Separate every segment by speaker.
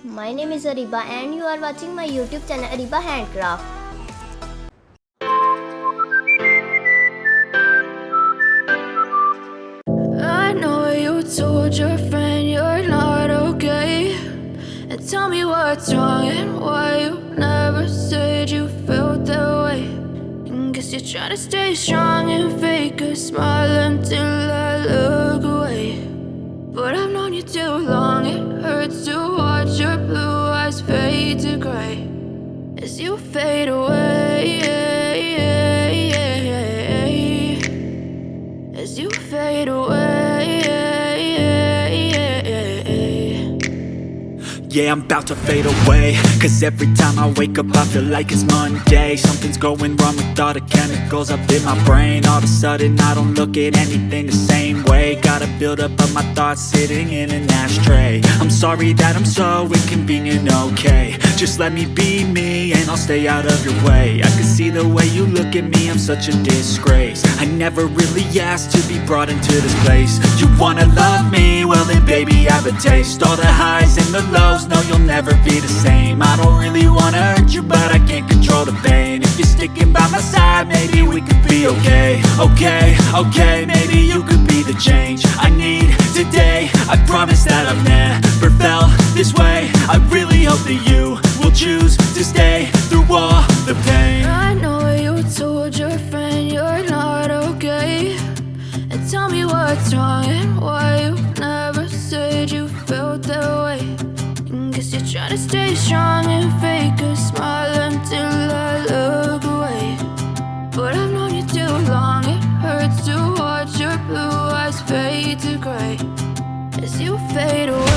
Speaker 1: My name is Ariba and you are watching my YouTube channel Ariba Handcraft.
Speaker 2: I know you told your friend you're not okay, and tell me what's wrong and why you never said you felt that way. And guess you're trying to stay strong and fake a smile until I look away. But I've known you too long, it hurts to watch your blue eyes fade to gray as you fade away. As you fade away.
Speaker 3: Yeah, I'm about to fade away, cause every time I wake up I feel like it's Monday. Something's going wrong with all the chemicals up in my brain. All of a sudden I don't look at anything the same way. Got a buildup of my thoughts sitting in an ashtray. I'm sorry that I'm so inconvenient, okay. Just let me be me and I'll stay out of your way. I can see the way you look at me, I'm such a disgrace. I never really asked to be brought into this place. You wanna love me? Well then baby I have a taste. All the highs and the lows, no you'll never be the same. I don't really wanna hurt you but I can't control the pain. If you're sticking by my side maybe we could be okay. Okay, maybe you could be the change I need today. I promise that I've never felt this way. I really hope that you will choose to stay through all the pain.
Speaker 2: I know you told your friend you're not okay, and tell me what's wrong and why you never said you felt that way. And guess you're trying to stay strong and fake a smile until I look away. But I've known you too long, it hurts to watch your blue eyes fade to gray as you fade away.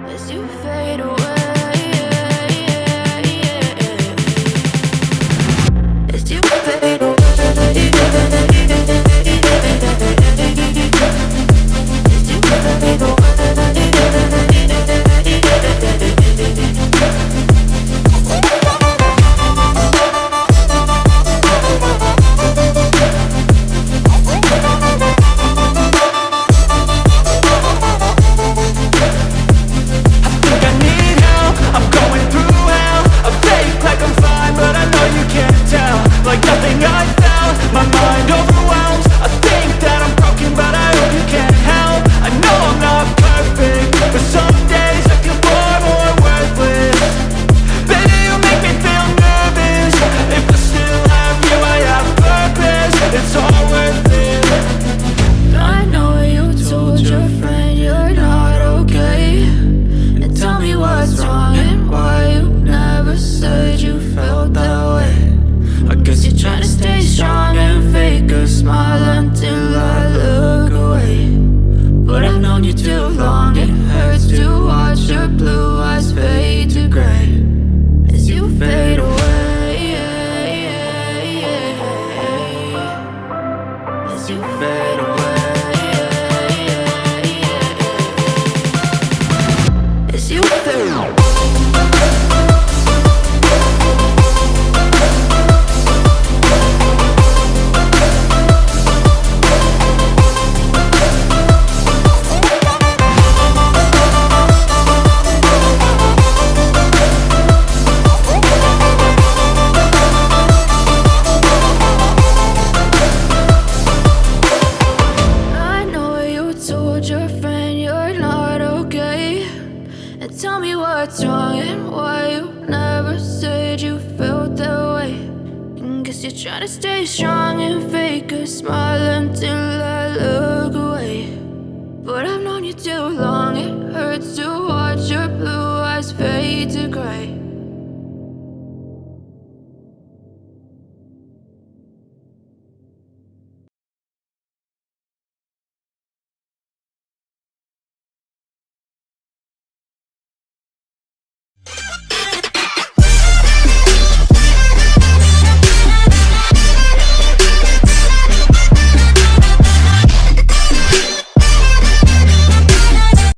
Speaker 2: As you fade away. As you fade away. Tell me what's wrong and why you never said you felt that way. And guess you're trying to stay strong and fake a smile until I look away. But I've known you too long, it hurts to watch your blue eyes fade to gray